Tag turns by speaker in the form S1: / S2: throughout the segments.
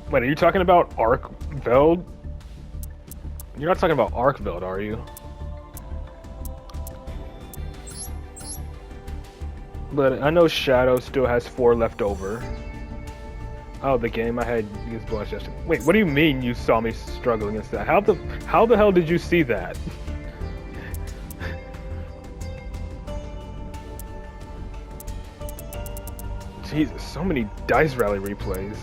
S1: Wait, are you talking about Arkveld? You're not talking about Arkveld, are you? But I know Shadow still has 4 left over. Oh, the game I had used bonus yesterday. Wait, what do you mean you saw me struggle against that? How the hell did you see that? Jesus, so many Dice Rally replays.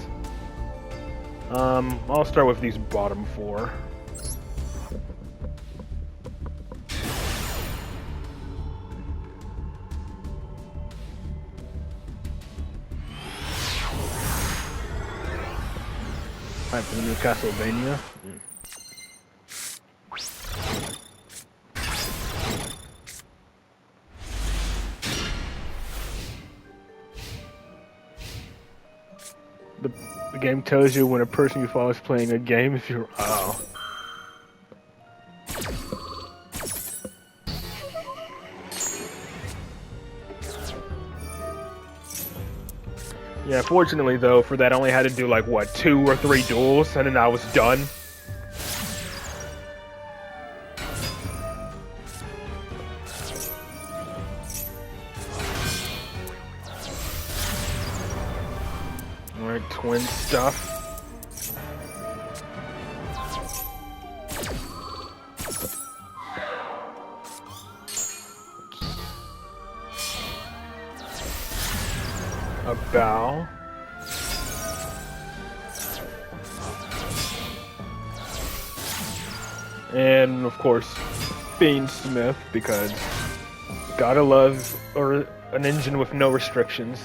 S1: I'll start with these bottom 4. Time for the new Castlevania. The game tells you when a person you follow is playing a game if you're... Oh. Yeah, fortunately though, for that I only had to do like, what, 2 or 3 duels, and then I was done. Alright, twin stuff. A bow. And of course, Fiendsmith, because gotta love an engine with no restrictions.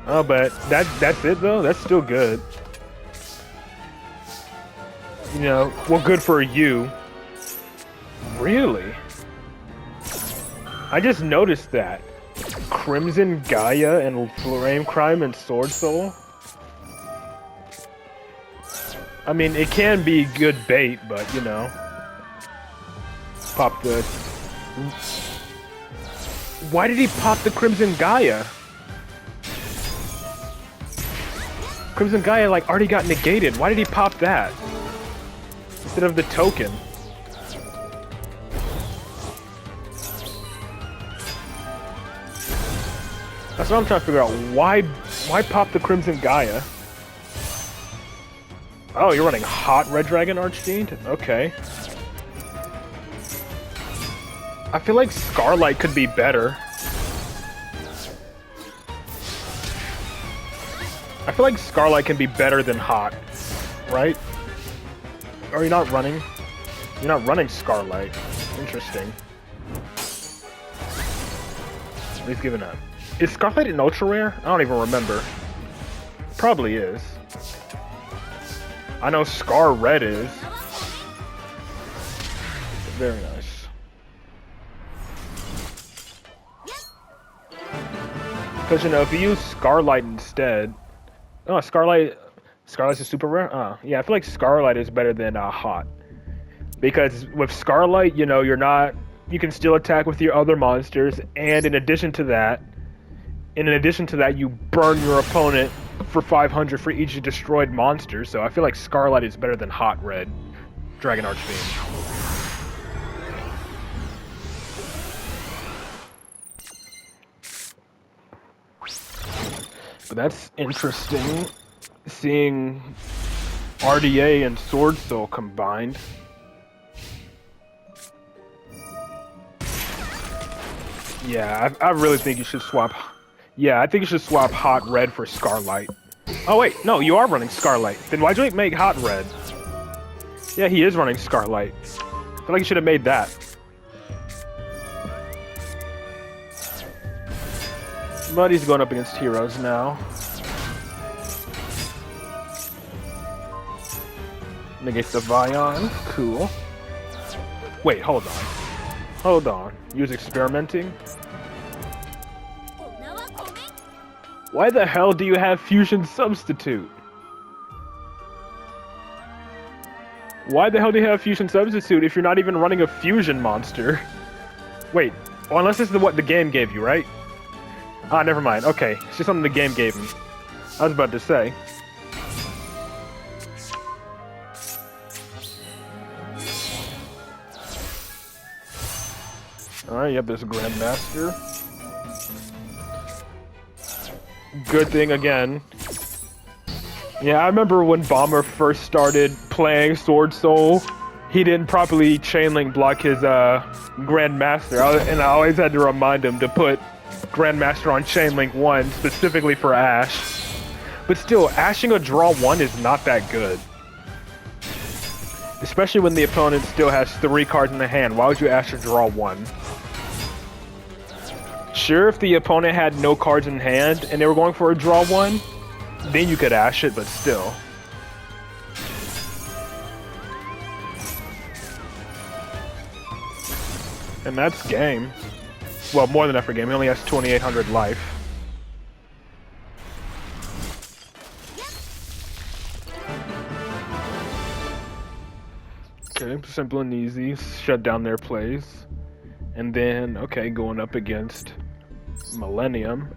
S1: Oh, but that's it though? That's still good. You know, well, good for you. Really? I just noticed that. Crimson Gaia and Flame Crime and Sword Soul. I mean, it can be good bait, but you know. Pop the... Why did he pop the Crimson Gaia? Crimson Gaia, like, already got negated. Why did he pop that? Instead of the token. That's what I'm trying to figure out. Why pop the Crimson Gaia? Oh, you're running Hot Red Dragon Archfiend? Okay. I feel like Scarlight could be better. I feel like Scarlight can be better than Hot, right? Or you're not running? You're not running Scarlight. Interesting. He's giving up. Is Scarlight an ultra rare? I don't even remember. Probably is. I know Scar Red is. Very nice. Because, you know, if you use Scarlight instead... Oh, Scarlight's a super rare? Yeah, I feel like Scarlight is better than Hot. Because with Scarlight, you know, you can still attack with your other monsters, and in addition to that, you burn your opponent for 500 for each destroyed monster, so I feel like Scarlight is better than Hot Red Dragon Archfiend. But that's interesting, seeing RDA and Sword Soul combined. Yeah, I really think you should swap... Yeah, I think you should swap Hot Red for Scarlight. Oh wait, no, you are running Scarlight. Then why'd you make Hot Red? Yeah, he is running Scarlight. I feel like you should have made that. But he's going up against heroes now. Negates the Vion. Cool. Wait, hold on. Hold on. Use experimenting? Why the hell do you have Fusion Substitute? Why the hell do you have Fusion Substitute if you're not even running a Fusion monster? Wait, well, unless this is what the game gave you, right? Ah, never mind. Okay, it's just something the game gave me. I was about to say. Alright, yep, there's a Grandmaster. Good thing again. Yeah, I remember when Bomber first started playing Sword Soul, he didn't properly chain link block his Grandmaster, and I always had to remind him to put Grandmaster on chain link 1 specifically for Ash. But still, ashing a draw 1 is not that good. Especially when the opponent still has 3 cards in the hand. Why would you ash a draw 1? Sure, if the opponent had no cards in hand and they were going for a draw 1, then you could ash it, but still. And that's game. Well, more than enough for game. He only has 2,800 life. Okay, simple and easy. Shut down their plays. And then, okay, going up against Millennium.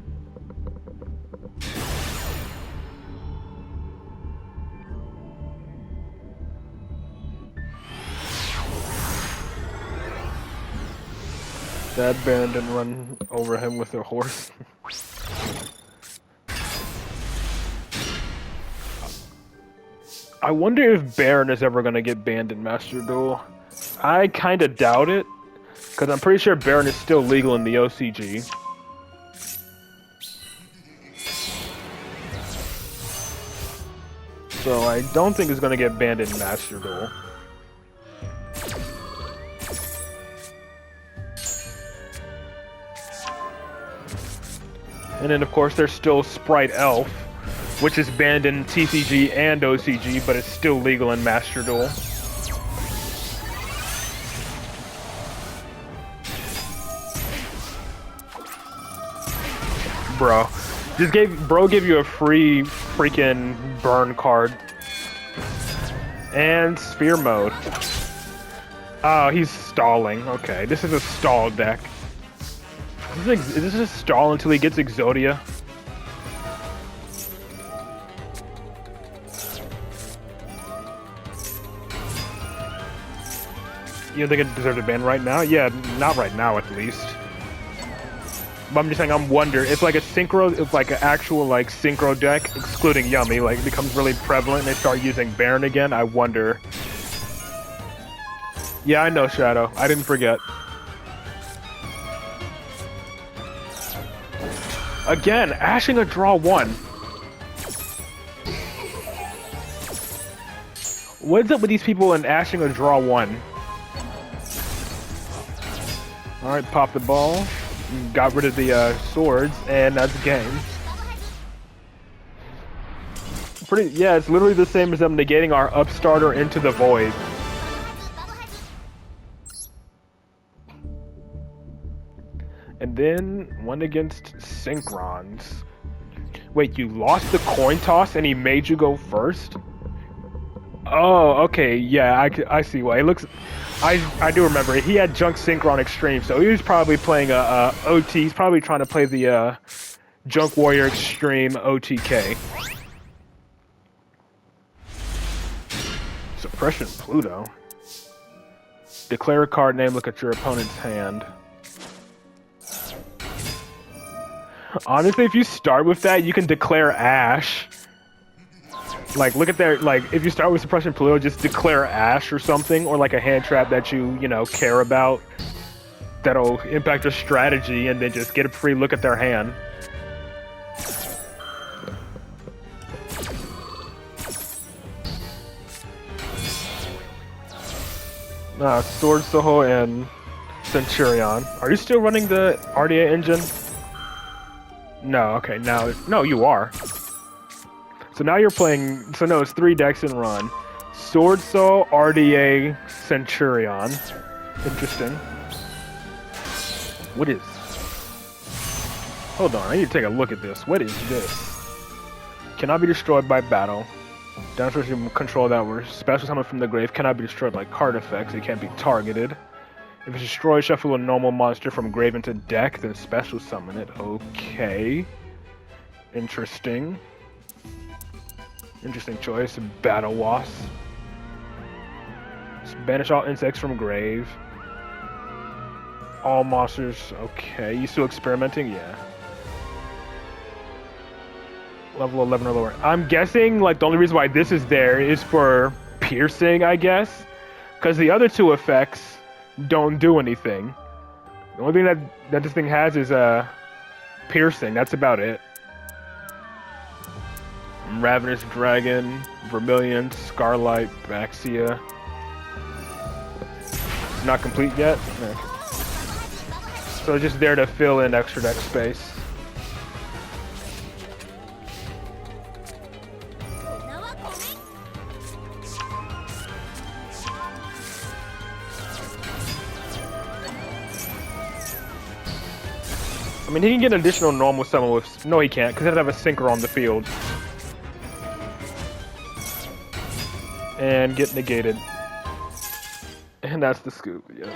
S1: That Baron didn't run over him with their horse. I wonder if Baron is ever gonna get banned in Master Duel. I kinda doubt it, because I'm pretty sure Baron is still legal in the OCG. So I don't think it's gonna get banned in Master Duel. And then, of course, there's still Sprite Elf, which is banned in TCG and OCG, but it's still legal in Master Duel. Bro. Bro gave you a free freaking burn card. And Sphere Mode. Oh, he's stalling. Okay, this is a stall deck. Is this a stall until he gets Exodia? You don't think it deserves a ban right now? Yeah, not right now at least. But I'm just saying, I'm wondering if like a synchro, if like an actual like synchro deck, excluding Yummy, like becomes really prevalent and they start using Baron again, I wonder. Yeah, I know, Shadow. I didn't forget. Again, ashing a draw 1. What's up with these people and ashing a draw 1? Alright, pop the ball. Got rid of the swords, and that's game. Yeah, it's literally the same as them negating our Upstarter into the void. And then one against Synchrons. Wait, you lost the coin toss and he made you go first? Oh, okay, yeah, I see why. It looks... I do remember it. He had Junk Synchron Extreme, so he was probably playing a OT. He's probably trying to play the Junk Warrior Extreme OTK. Suppression Pluto. Declare a card name, look at your opponent's hand. Honestly, if you start with that, you can declare Ash. Like, look at their, like, if you start with Suppression Pluto, just declare Ash or something, or like a hand trap that you know, care about, that'll impact your strategy, and then just get a free look at their hand. Sword Soho and Centurion. Are you still running the RDA engine? No, okay, now, no, you are. So now you're playing, so no, it's 3 decks in run. Sword Soul, RDA, Centurion. Interesting. What is... Hold on, I need to take a look at this. What is this? Cannot be destroyed by battle. Downstairs you control that where special summon from the grave cannot be destroyed by card effects. It can't be targeted. If it's destroyed, shuffle a normal monster from grave into deck, then special summon it. Okay. Interesting. Interesting choice. Battle Wasp. Banish all insects from grave. All monsters. Okay. You still experimenting? Yeah. Level 11 or lower. I'm guessing, like, the only reason why this is there is for piercing, I guess. Because the other two effects don't do anything. The only thing that this thing has is piercing. That's about it. Ravenous Dragon, Vermilion, Scarlight, Baxia. Not complete yet? No. So just there to fill in extra deck space. I mean, he can get an additional normal summon with... No, he can't, because he'd have a sinker on the field. And get negated. And that's the scoop, yeah.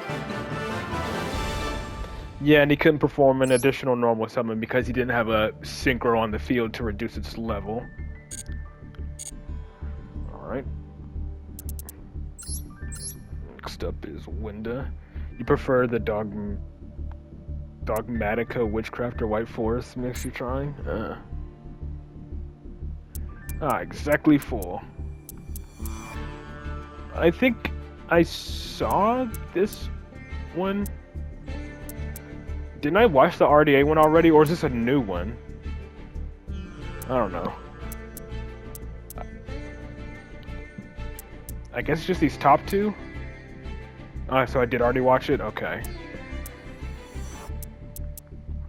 S1: Yeah, and he couldn't perform an additional normal summon because he didn't have a sinker on the field to reduce its level. Alright. Next up is Winda. You prefer the Dogmatica, Witchcraft, or White Forest mix you're trying? Exactly full. I think I saw this one. Didn't I watch the RDA one already, or is this a new one? I don't know. I guess it's just these top two? So I did already watch it? Okay.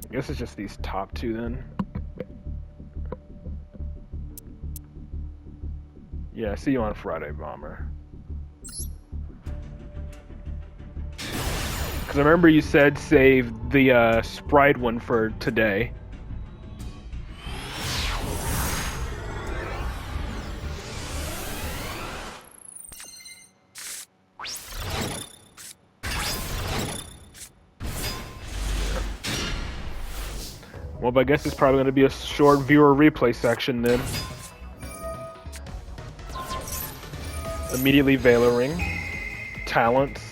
S1: I guess it's just these top two then. Yeah, see you on Friday, Bomber. Because I remember you said save the Sprite one for today. Well, but I guess it's probably going to be a short viewer replay section then. Immediately Veiling. Talents.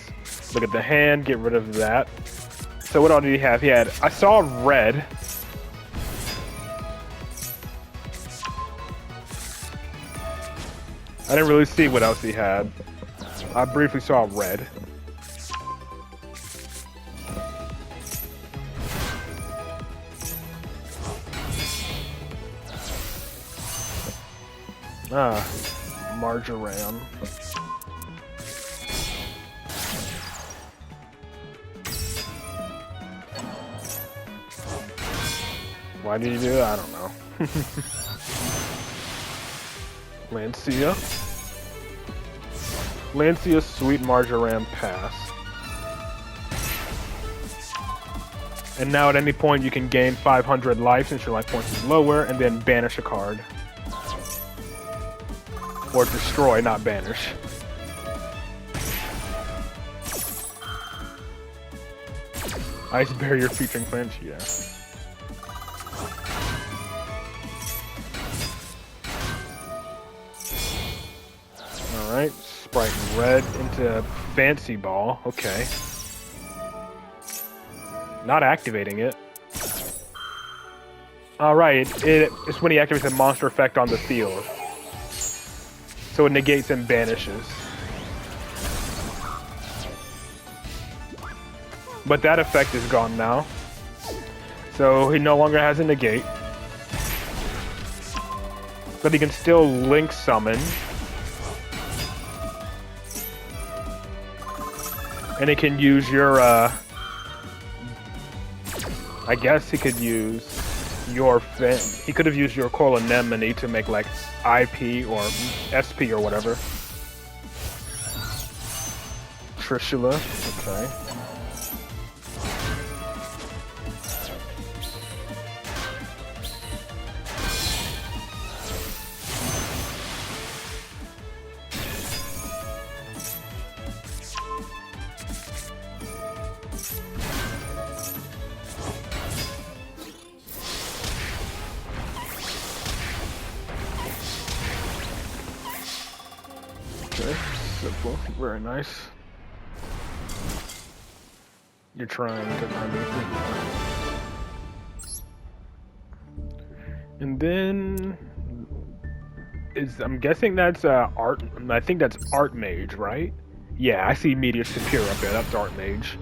S1: Look at the hand, get rid of that. So what all did he have? He had... I saw red. I didn't really see what else he had. I briefly saw red. Marjoram. Why did he do it? I don't know. Lancia. Lancia, Sweet Marjoram, pass. And now at any point you can gain 500 life since your life points is lower, and then banish a card. Or destroy, not banish. Ice Barrier featuring Flinch, yeah. Alright, Sprite red into Fancy Ball, okay. Not activating it. Alright, it's when he activates a monster effect on the field. So it negates and banishes. But that effect is gone now. So he no longer has a negate. But he can still link summon. And it can use your, I guess he could use your, he could have used your Coral Anemone to make like IP or SP or whatever. Trishula, okay. Okay, simple, very nice. You're trying to find me. And then I'm guessing that's art. I think that's art mage, right? Yeah, I see meteor superior up there. That's art mage.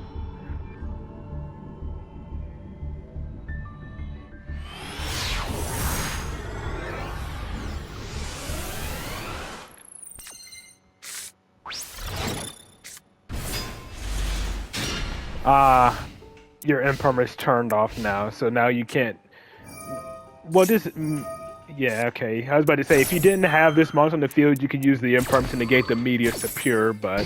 S1: Your imperm is turned off now, so now you can't. Well, this. Yeah, okay. I was about to say, if you didn't have this monster on the field, you could use the imperm to negate the meteor superior, but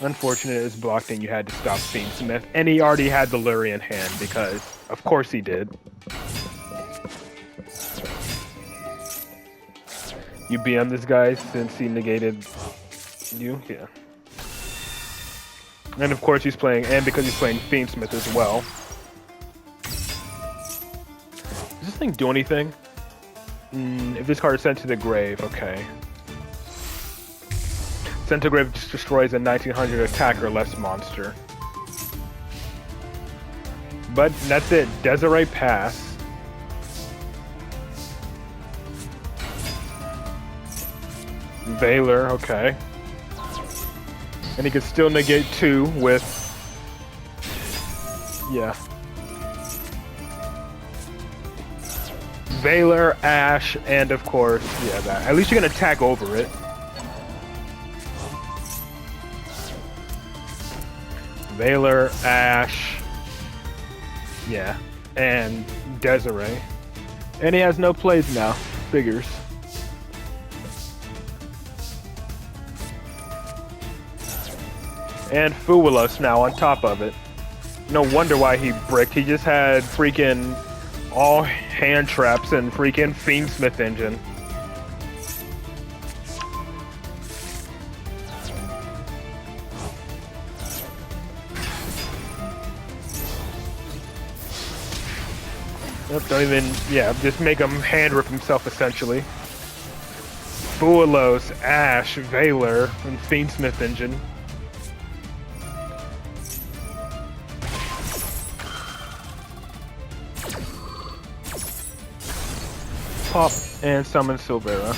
S1: unfortunately, it was blocked and you had to stop Fiendsmith. And he already had the Lure in hand, because of course he did. You BM this guy since he negated you? Yeah. And of course he's playing, and because he's playing Fiendsmith as well. Does this thing do anything? If this card is sent to the grave, okay. Sent to grave just destroys a 1900 attack or less monster. But that's it. Desiree pass. Valor, okay. And he can still negate 2 with... Yeah. Valor, Ash, and of course, yeah, that. At least you can attack over it. Valor, Ash, yeah, and Desiree. And he has no plays now. Figures. And Fuelos now on top of it. No wonder why he bricked. He just had freaking all hand traps and freaking Fiendsmith engine. Yep, don't even, yeah, just make him hand rip himself essentially. Fuelos, Ash, Valor, and Fiendsmith engine. Pop and summon Silvera.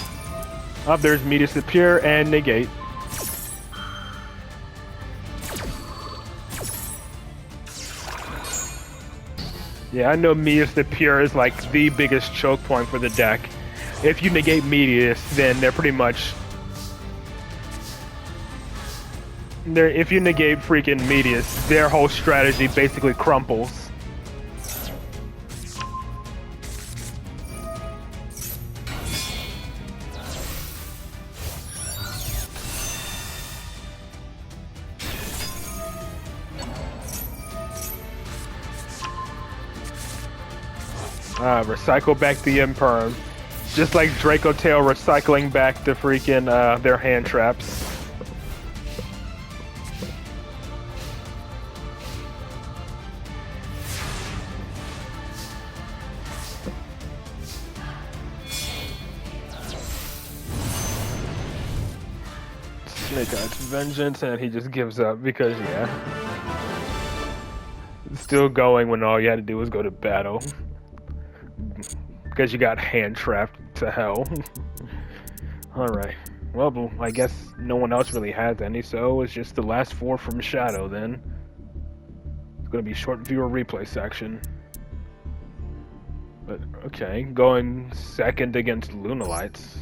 S1: Up there's Meteor Superior and Negate. Yeah, I know Meteor Superior is like the biggest choke point for the deck. If you negate Meteus, then they're pretty much... if you negate freaking Meteus, their whole strategy basically crumples. Recycle back the Imperm. Just like Draco Tail recycling back the freaking, their hand traps. Snake Eyes Vengeance, and he just gives up because, yeah. It's still going when all you had to do was go to battle. Because you got hand trapped to hell. Alright. Well, I guess no one else really has any, so it's just the last 4 from Shadow then. It's gonna be short viewer replay section. But, okay. Going second against Lunalights.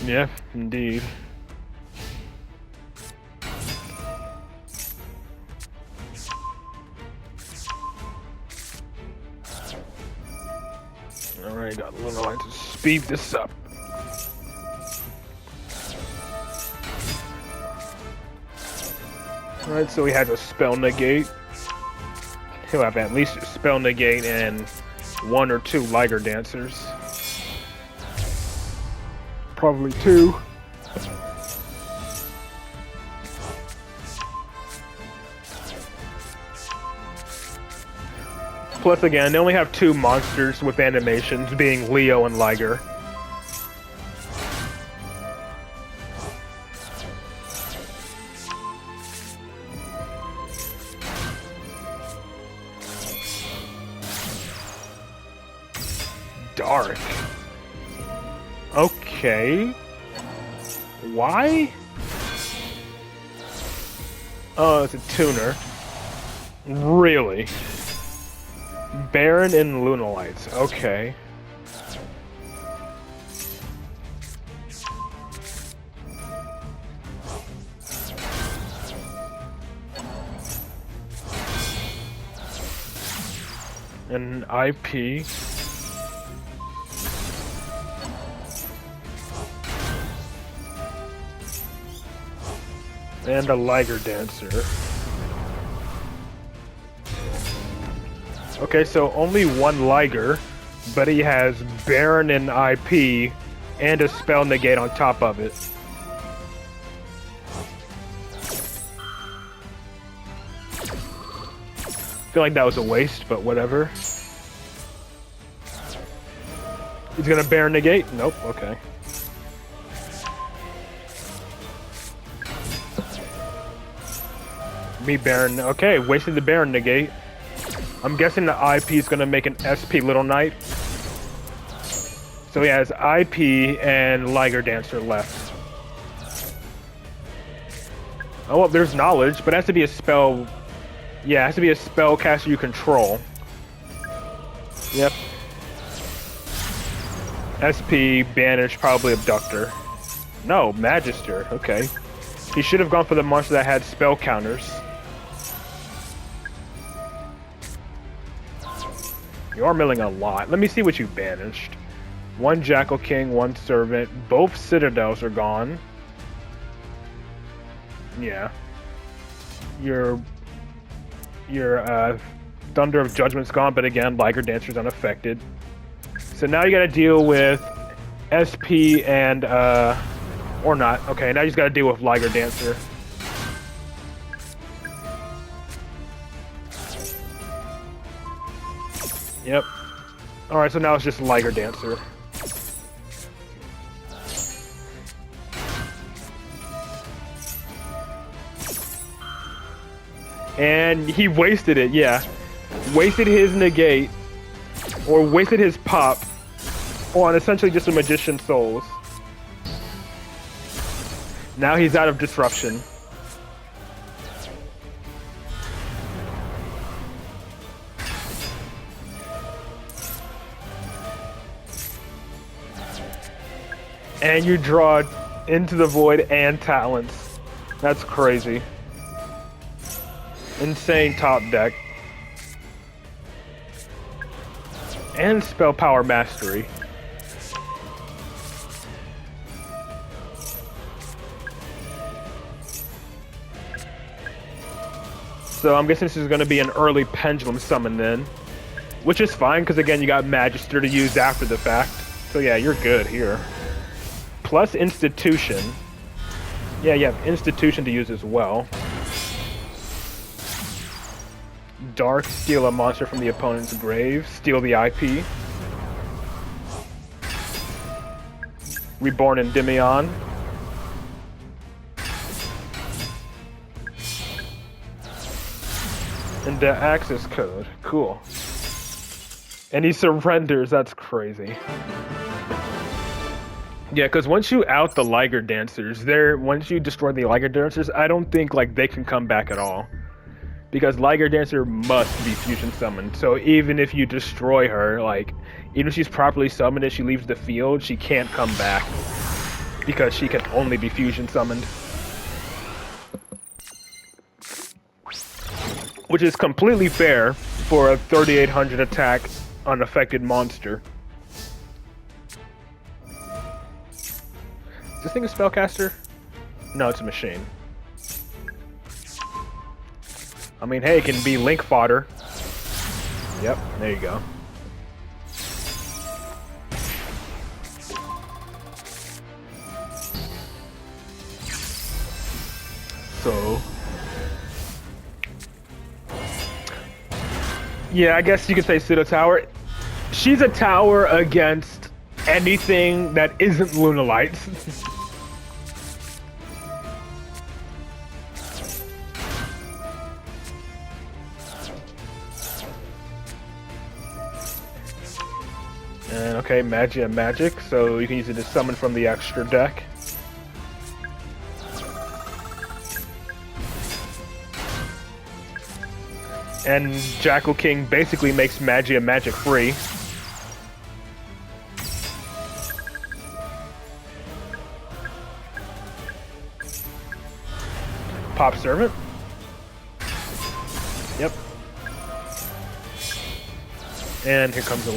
S1: Yeah, indeed. Alright, got a little line to speed this up. Alright, so he has a spell negate. He'll have at least a spell negate and 1 or 2 Liger Dancers. Probably 2. Plus, again, they only have 2 monsters with animations, being Leo and Liger. Dark. Okay. Why? Oh, it's a tuner. Really? Baron and Lunalites. Okay. An IP. And a Liger Dancer. Okay, so only 1 Liger, but he has Baron and IP, and a spell negate on top of it. I feel like that was a waste, but whatever. He's gonna Baron negate? Nope, okay. Me Baron, okay, wasted the Baron negate. I'm guessing the IP is gonna make an SP Little Knight. So he has IP and Liger Dancer left. Oh, well, there's knowledge, but it has to be a spell. Yeah, it has to be a spell caster you control. Yep. SP, Banish, probably Abductor. No, Magister, okay. He should have gone for the monster that had spell counters. You are milling a lot. Let me see what you banished. 1 Jackal King, 1 Servant. Both Citadels are gone. Yeah. Your Thunder of Judgment's gone, but again, Liger Dancer's unaffected. So now you gotta deal with SP and, or not. Okay, now you just gotta deal with Liger Dancer. Yep. Alright, so now it's just Liger Dancer. And he wasted it, yeah. Wasted his negate, or wasted his pop, on essentially just a Magician's Souls. Now he's out of Disruption. And you draw Into the Void and Talents. That's crazy. Insane top deck. And Spell Power Mastery. So I'm guessing this is going to be an early Pendulum Summon then. Which is fine, because again, you got Magister to use after the fact. So yeah, you're good here. Plus Institution. Yeah, you have Institution to use as well. Dark, steal a monster from the opponent's grave. Steal the IP. Reborn Endymion. And the access code. Cool. And he surrenders. That's crazy. Yeah, because once you out the Liger Dancers, once you destroy the Liger Dancers, I don't think like they can come back at all. Because Liger Dancer must be fusion summoned. So even if you destroy her, like, even if she's properly summoned and she leaves the field, she can't come back. Because she can only be fusion summoned. Which is completely fair for a 3800 attack unaffected monster. Is this thing a spellcaster? No, it's a machine. I mean, hey, it can be Link fodder. Yep, there you go. so... Yeah, I guess you could say pseudo tower. She's a tower against anything that isn't Lunalight. And okay, Magia Magic, so you can use it to summon from the extra deck. And Jackal King basically makes Magia Magic free. Pop Servant. Yep. And here comes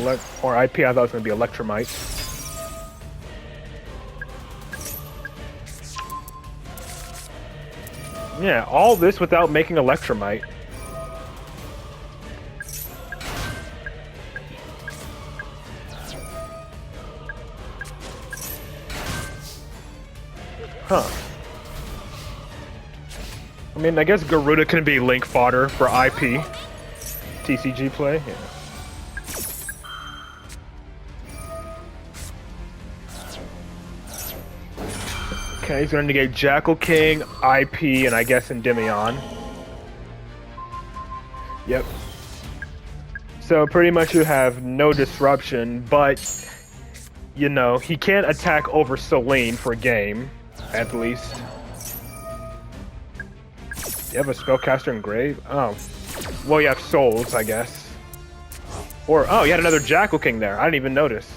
S1: or IP. I thought it was going to be Electromite. Yeah, all this without making Electromite. Huh. I mean, I guess Garuda can be link fodder for IP. TCG play, yeah. Okay, he's going to negate Jackal King, IP, and I guess Endymion. Yep. So pretty much you have no disruption, but, you know, he can't attack over Selene for game, at least. You have a Spellcaster Engrave? Oh. Well, you have Souls, I guess. Or, oh, you had another Jackal King there. I didn't even notice.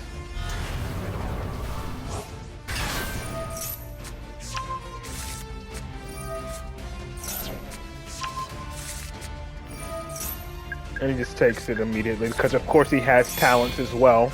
S1: And he just takes it immediately, because of course he has talents as well.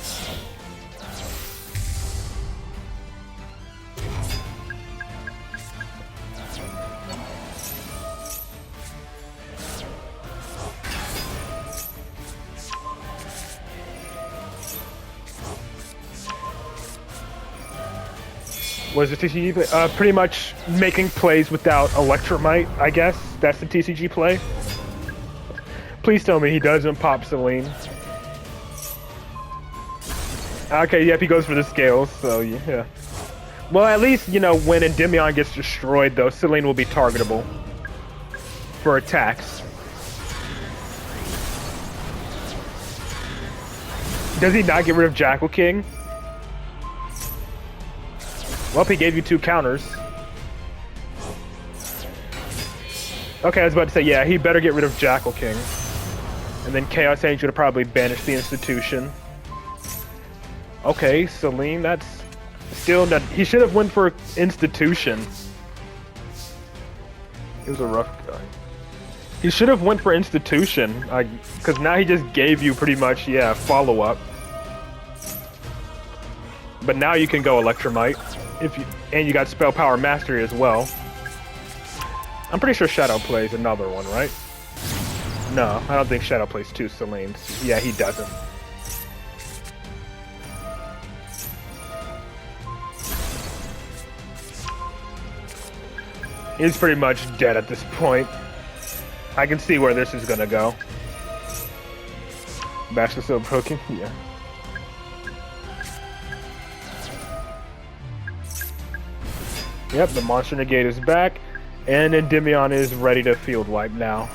S1: What is the TCG play? Pretty much making plays without Electromite, I guess. That's the TCG play. Please tell me he doesn't pop Selene. Okay, yep, he goes for the scales, so yeah. Well, at least, you know, when Endymion gets destroyed, though, Selene will be targetable for attacks. Does he not get rid of Jackal King? Well, he gave you 2 counters. Okay, I was about to say, yeah, he better get rid of Jackal King. And then Chaos Angel to probably banish the institution. Okay, Selene, that's still not... He should have went for institution. He was a rough guy. He should have went for institution. Because now he just gave you pretty much, yeah, follow-up. But now you can go Electromite. And you got Spell Power Mastery as well. I'm pretty sure Shadow plays another one, right? No, I don't think Shadow plays 2 Selenes. Yeah, he doesn't. He's pretty much dead at this point. I can see where this is gonna go. Bash the Silver Hooking? Yeah. Yep, the Monster Negate is back, and Endymion is ready to field wipe now.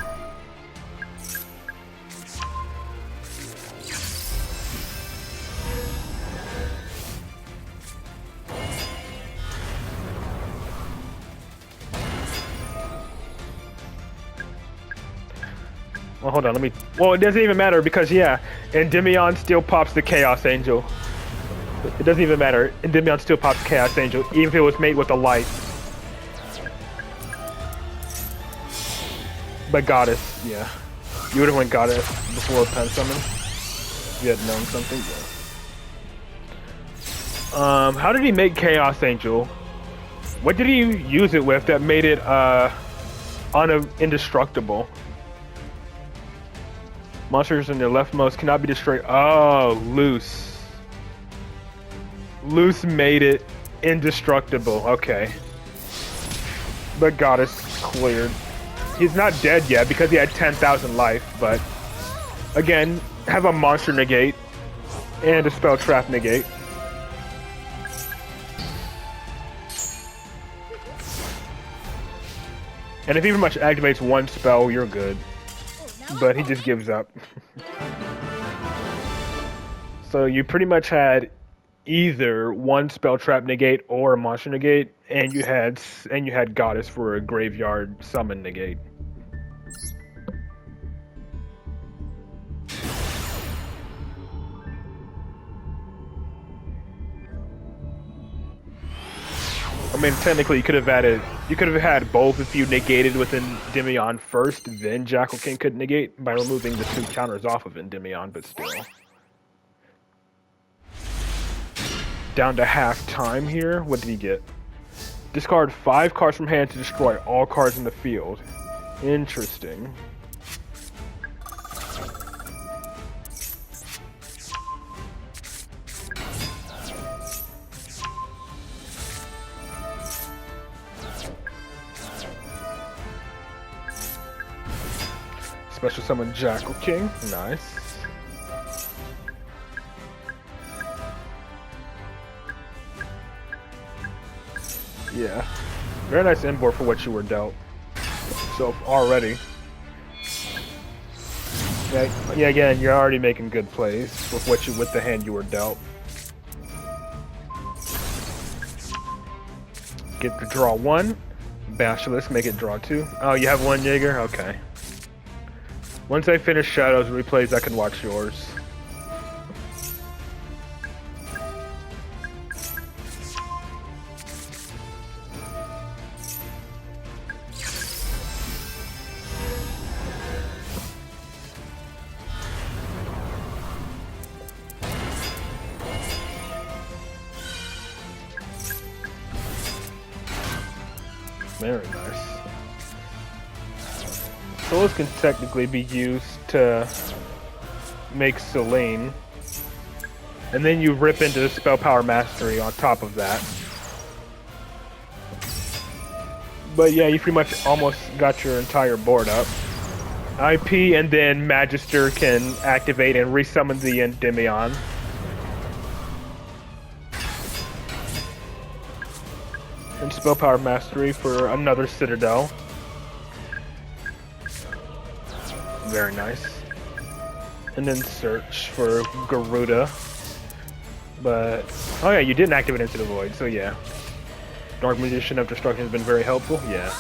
S1: Well, hold on, well, it doesn't even matter because, yeah, Endymion still pops the Chaos Angel. It doesn't even matter. Endymion still pops Chaos Angel, even if it was made with a light. But Goddess, yeah. You would have went Goddess before Pen Summon. You had known something, yeah. How did he make Chaos Angel? What did he use it with that made it, indestructible? Monsters in the leftmost cannot be destroyed. Oh, Loose. Loose made it indestructible. Okay. But Goddess cleared. He's not dead yet because he had 10,000 life, but again, have a monster negate and a spell trap negate. And if he pretty much activates one spell, you're good. But he just gives up. So you pretty much had either one spell trap negate or a monster negate, and you had Goddess for a graveyard summon negate. I mean, technically, you could have had both if you negated with Endymion first, then Jackal King could negate by removing the 2 counters off of Endymion, but still. Down to half time here. What did he get? Discard 5 cards from hand to destroy all cards in the field. Interesting. Special summon Jackal King. Nice. Yeah. Very nice inboard for what you were dealt. So already. Yeah, again, you're already making good plays with the hand you were dealt. Get to draw 1. Basilisk, make it draw 2. Oh, you have 1 Jaeger? Okay. Once I finish Shadows replays, I can watch yours. Very nice. Souls can technically be used to make Selene. And then you rip into the Spell Power Mastery on top of that. But yeah, you pretty much almost got your entire board up. IP and then Magister can activate and resummon the Endymion. And Spell Power Mastery for another Citadel. Very nice. And then Search for Garuda. But, oh yeah, you didn't activate Into the Void, so yeah. Dark Magician of Destruction has been very helpful, yeah.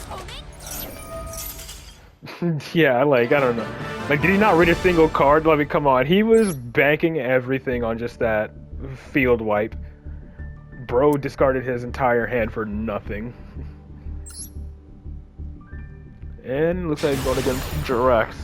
S1: Yeah, like, I don't know. Like, did he not read a single card? Like, come on, he was banking everything on just that field wipe. Bro discarded his entire hand for nothing. And looks like he's going against Jirax.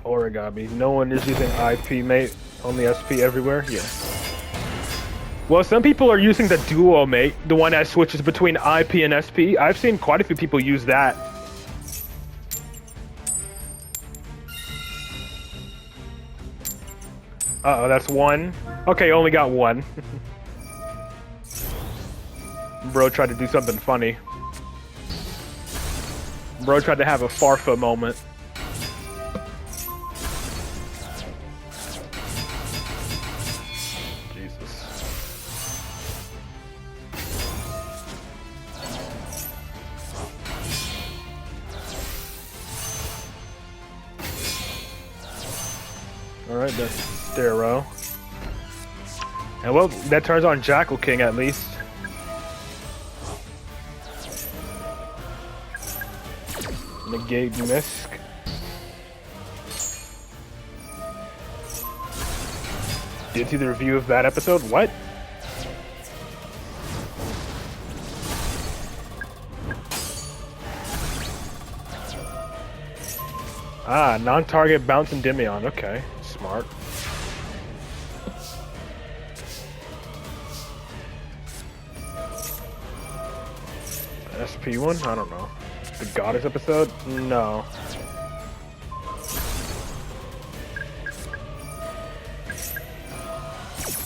S1: Origami. No one is using IP, mate. Only SP everywhere? Yeah. Well, some people are using the Duel, mate. The one that switches between IP and SP. I've seen quite a few people use that. Uh-oh, that's 1. Okay, only got 1. Bro tried to do something funny. Bro tried to have a Farfa moment. Alright, that's Stero. And well, that turns on Jackal King at least. Negate Misk. Did see the review of that episode? What? Ah, non-target bounce Endymion. Okay, smart. SP1? I don't know. The Goddess episode? No.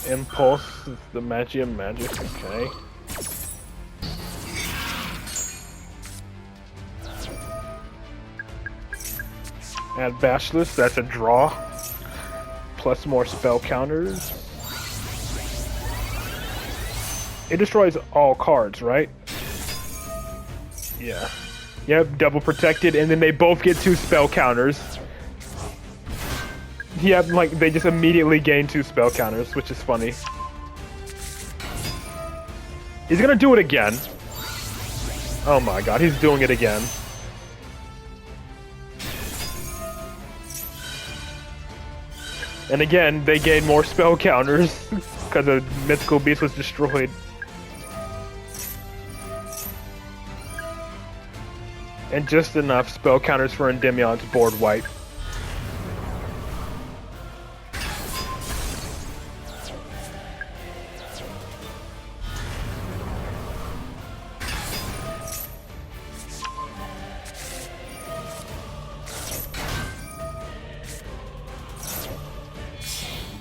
S1: Impulse, the Magia Magic, okay. Add Basilisk, that's a draw. Plus more spell counters. It destroys all cards, right? Yeah. Yep, double protected, and then they both get 2 spell counters. Yep, like, they just immediately gain 2 spell counters, which is funny. He's gonna do it again. Oh my god, he's doing it again. And again, they gain more spell counters, because the Mythical Beast was destroyed. And just enough spell counters for Endymion's board wipe.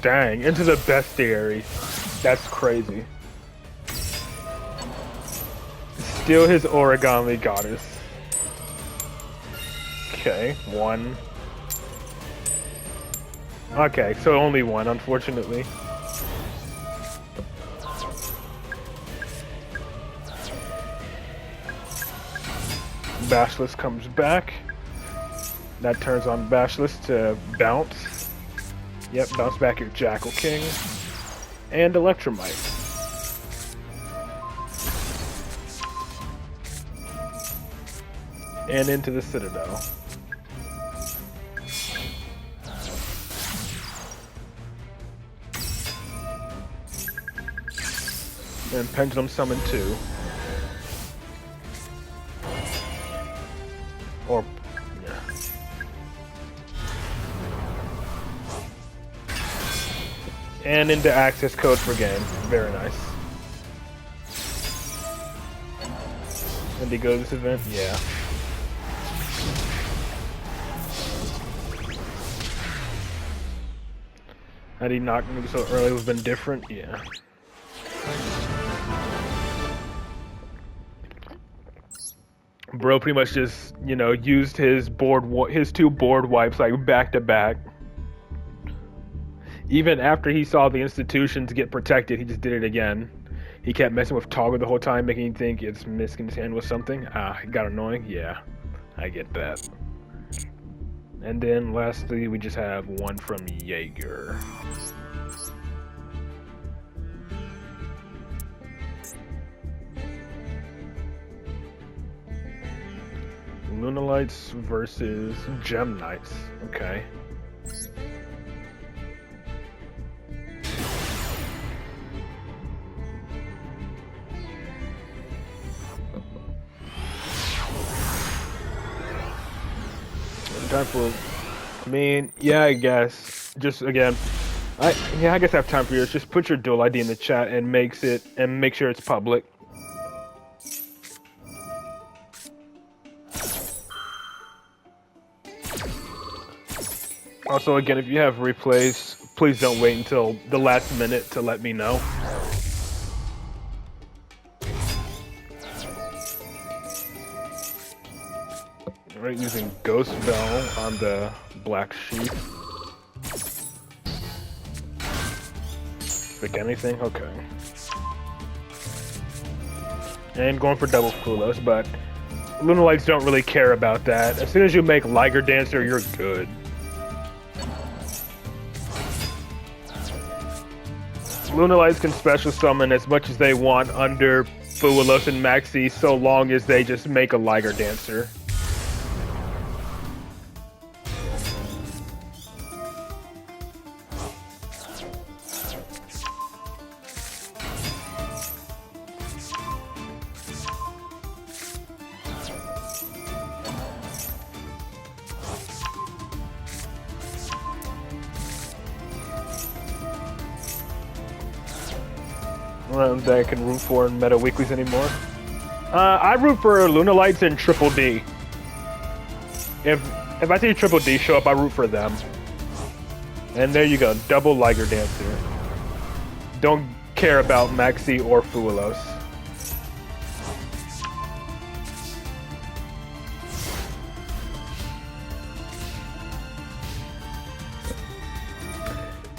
S1: Dang, into the bestiary. That's crazy. Steal his Origami Goddess. Okay, 1. Okay, so only 1, unfortunately. Basilisk comes back. That turns on Basilisk to bounce. Yep, bounce back your Jackal King. And Electromite. And into the Citadel. And Pendulum Summon 2. Or, yeah. And into access code for game. Very nice. And did he go to this event? Yeah. Had he not moved so early, would have been different? Yeah. Bro pretty much just, you know, used his 2 board wipes like back to back. Even after he saw the institutions get protected, he just did it again. He kept messing with Toggle the whole time, making him think it's missing his hand with something. It got annoying? Yeah, I get that. And then lastly, we just have 1 from Jaeger. Lunalights versus Gem Knights. Okay. Time for, I mean, yeah, I guess. Just again, I guess I have time for yours. Just put your dual ID in the chat and make sure it's public. Also, again, if you have replays, please don't wait until the last minute to let me know. Right, using Ghost Bell on the Black Sheep. Pick anything? Okay. And going for double Clueless, but Lunalights don't really care about that. As soon as you make Liger Dancer, you're good. Lunalights can special summon as much as they want under Fuelos and Maxi, so long as they just make a Liger Dancer. that I can root for in meta weeklies anymore. I root for Lunalights and Triple D. If I see Triple D show up, I root for them. And there you go, double Liger Dancer. Don't care about Maxi or Fuelos.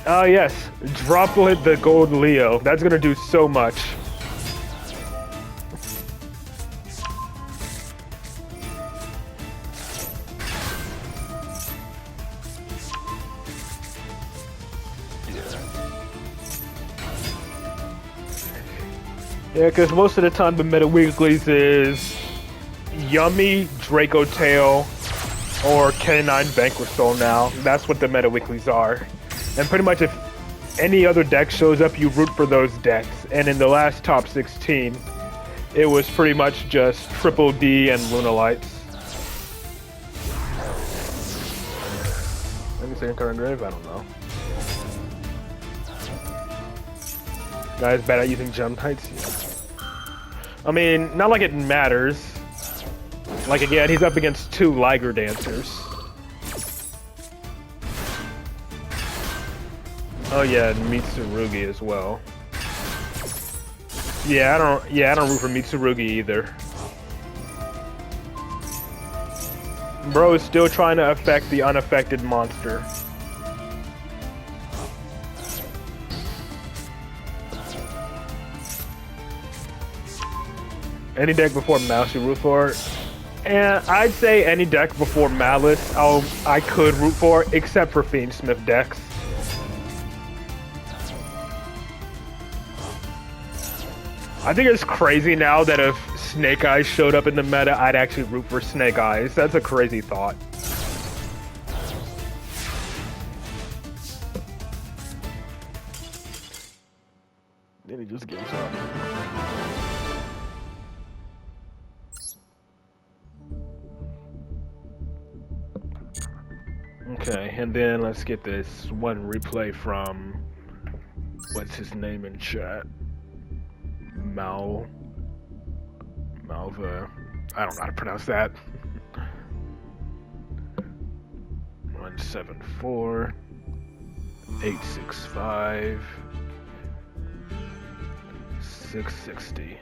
S1: Oh yes, Droplet the Gold Leo. That's gonna do so much. Yeah, because most of the time the meta weeklies is Yummy, Draco Tail, or K9 Vanquish Soul now. That's what the meta weeklies are. And pretty much if any other deck shows up, you root for those decks. And in the last top 16, it was pretty much just Triple D and Lunalights. Maybe second card engraved? I don't know. Guy's bad at using Gem Tights? Yeah. I mean, not like it matters. Like again, he's up against 2 Liger Dancers. Oh yeah, and Mitsurugi as well. Yeah, I don't root for Mitsurugi either. Bro is still trying to affect the unaffected monster. Any deck before Malice you root for? And I'd say any deck before Malice I could root for, except for Fiendsmith decks. I think it's crazy now that if Snake Eyes showed up in the meta, I'd actually root for Snake Eyes. That's a crazy thought. Then he just gives up. Okay, and then let's get this one replay from what's his name in chat? Malva. I don't know how to pronounce that. 174 865 660.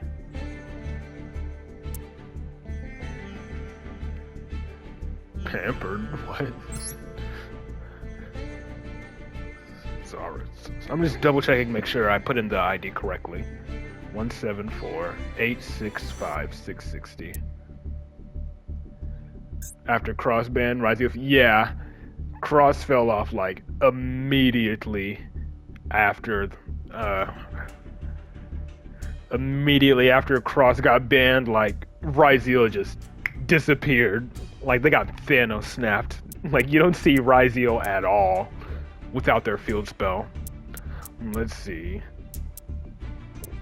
S1: Pampered? What? Sorry. I'm just double checking, make sure I put in the ID correctly. 174 865 660. After Crossband, Rising, yeah, Cross fell off like immediately after Cross got banned. Like Ryzeal just disappeared. Like they got Thanos snapped. Like you don't see Ryzeal at all without their field spell. Let's see.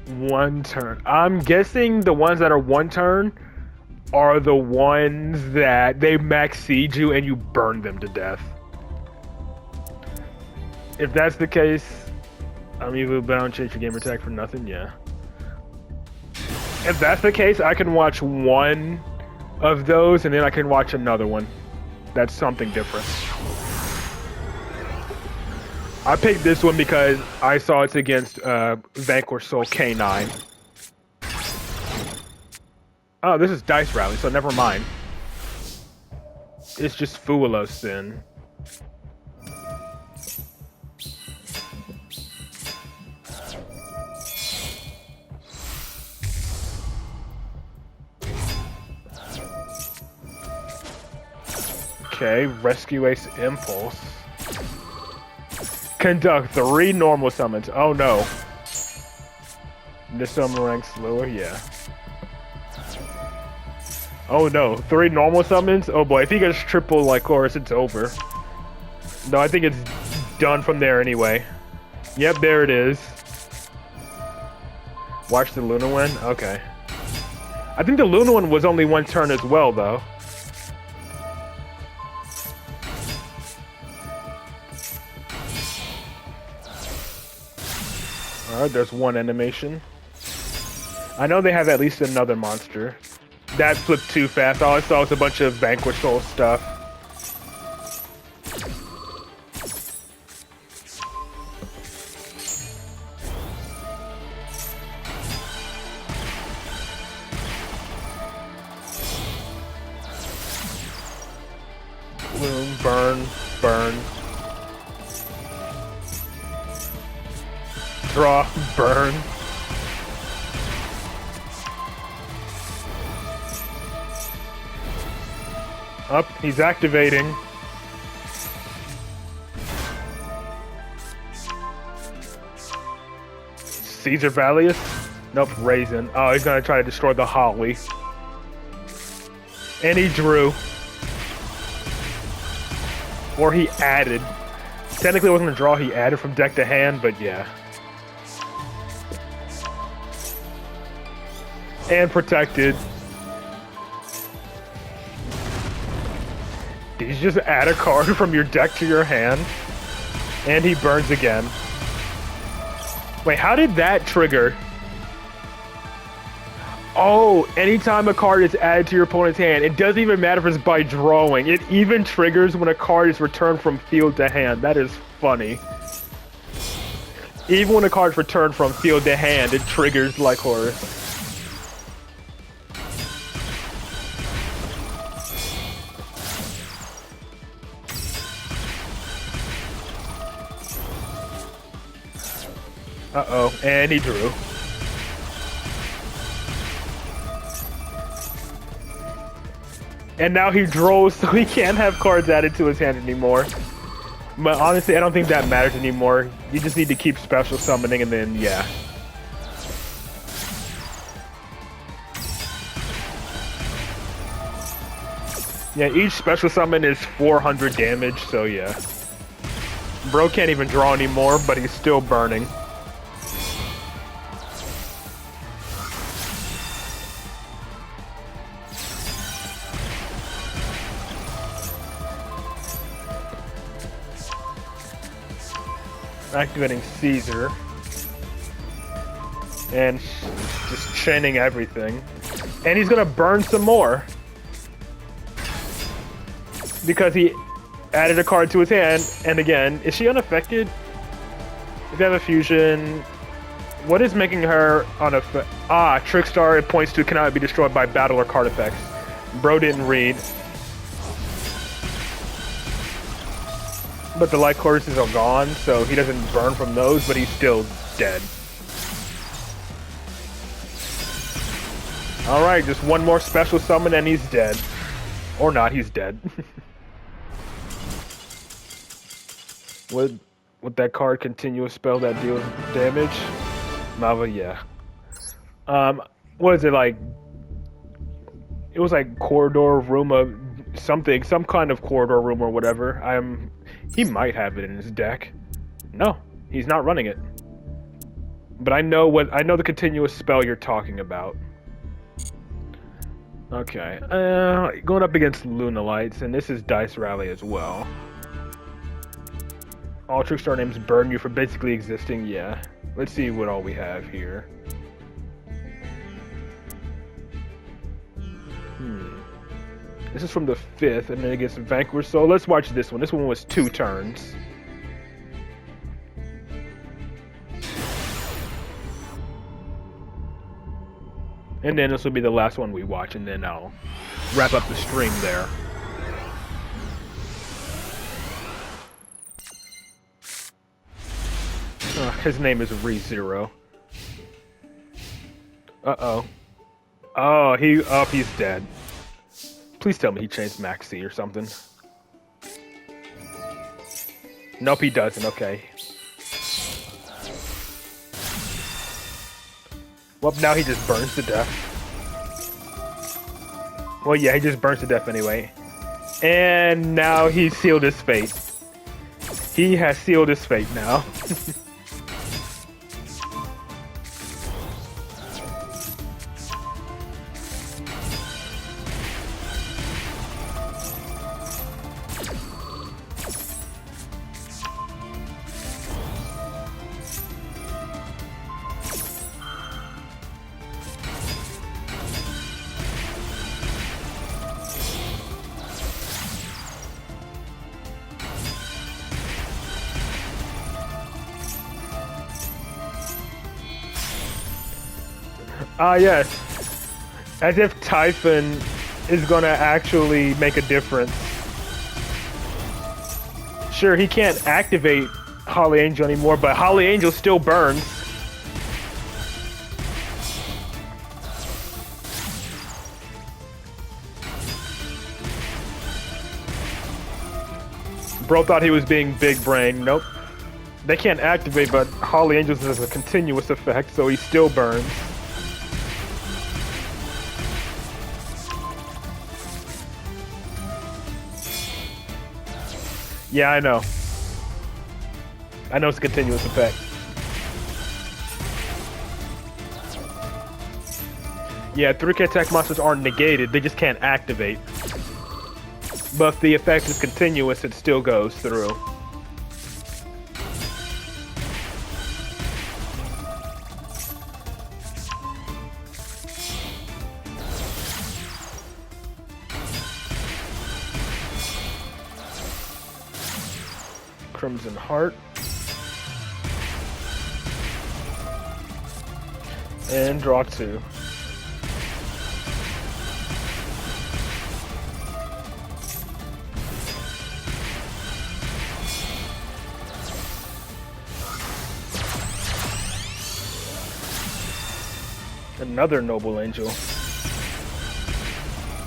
S1: 1 turn. I'm guessing the ones that are 1 turn are the ones that they max siege you and you burn them to death. If that's the case, I'm even bound to change your gamer tag for nothing, yeah. If that's the case, I can watch one of those and then I can watch another one. That's something different. I picked this one because I saw it's against Vanquish Soul K9. Oh, this is Dice Rally, so never mind. It's just Fuelos then. Okay, Rescue Ace Impulse. Conduct 3 normal summons. Oh no. This summon ranks lower, yeah. Oh no, 3 normal summons? Oh boy, if he gets triple Lycoris, it's over. No, I think it's done from there anyway. Yep, there it is. Watch the Luna win? Okay. I think the Luna one was only 1 turn as well, though. Alright, there's 1 animation. I know they have at least another monster. That flipped too fast. All I saw was a bunch of Vanquish Soul stuff. Boom, burn, burn. Draw, burn. Up, he's activating. Caesar Valius? Nope, Raisin. Oh, he's gonna try to destroy the Holly. And he drew. Or he added. Technically it wasn't a draw, he added from deck to hand, but yeah. And protected. Did you just add a card from your deck to your hand? And he burns again. Wait, how did that trigger? Oh, anytime a card is added to your opponent's hand, it doesn't even matter if it's by drawing. It even triggers when a card is returned from field to hand. That is funny. Even when a card is returned from field to hand, it triggers like Horus. Uh-oh, and he drew. And now he draws, so he can't have cards added to his hand anymore. But honestly, I don't think that matters anymore. You just need to keep special summoning and then, yeah. Yeah, each special summon is 400 damage, so yeah. Bro can't even draw anymore, but he's still burning. Activating Caesar. And just chaining everything. And he's gonna burn some more. Because he added a card to his hand. And again, is she unaffected? If you have a fusion, what is making her unaffected? Ah, Trickstar, it points to cannot be destroyed by battle or card effects. Bro didn't read. But the light courses are gone, so he doesn't burn from those, but he's still dead. Alright, just one more special summon and he's dead. Or not, he's dead. Would that card continue a spell that deals damage? Malva, yeah. What is it like? It was like corridor room of something, some kind of corridor room or whatever. He might have it in his deck. No, he's not running it. But I know the continuous spell you're talking about. Okay, going up against Lunalights, and this is Dice Rally as well. All Trickstar names burn you for basically existing, yeah. Let's see what all we have here. This is from the 5th, and then it gets Vanquish. So let's watch this one. This one was 2 turns. And then this will be the last one we watch, and then I'll wrap up the stream there. His name is ReZero. Uh-oh. Oh, he's dead. Please tell me he changed Maxi or something. Nope, he doesn't. Okay. Well, now he just burns to death. Well, yeah, he just burns to death anyway. And now he's sealed his fate. He has sealed his fate now. Ah, yes. As if Typhon is gonna actually make a difference. Sure, he can't activate Holly Angel anymore, but Holly Angel still burns. Bro thought he was being big brain. Nope. They can't activate, but Holly Angels has a continuous effect, so he still burns. Yeah, I know. I know it's a continuous effect. Yeah, 3K attack monsters aren't negated, they just can't activate. But if the effect is continuous, it still goes through. Crimson Heart. And draw 2. Another Noble Angel.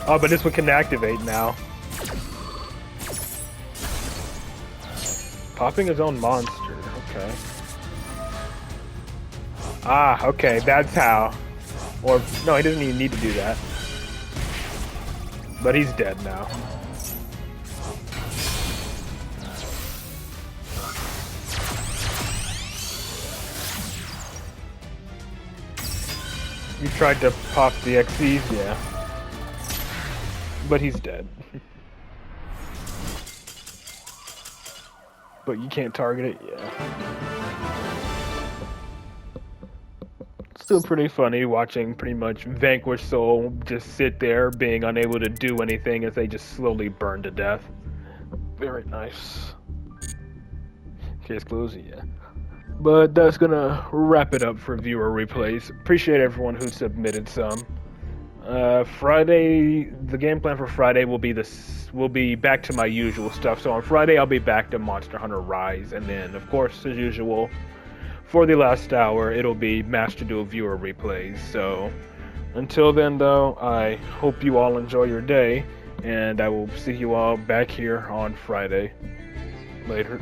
S1: Oh, but this one can activate now. Popping his own monster, okay. Ah, okay, that's how. Or, no, he doesn't even need to do that. But he's dead now. You tried to pop the XCs, yeah. But he's dead. But you can't target it, yeah. Still pretty funny watching pretty much Vanquished Soul just sit there being unable to do anything as they just slowly burn to death. Very nice. Case closed, yeah. But that's gonna wrap it up for viewer replays. Appreciate everyone who submitted some. Friday, the game plan for Friday will be back to my usual stuff. So on Friday, I'll be back to Monster Hunter Rise, and then, of course, as usual, for the last hour, it'll be Master Duel viewer replays. So until then, though, I hope you all enjoy your day, and I will see you all back here on Friday. Later.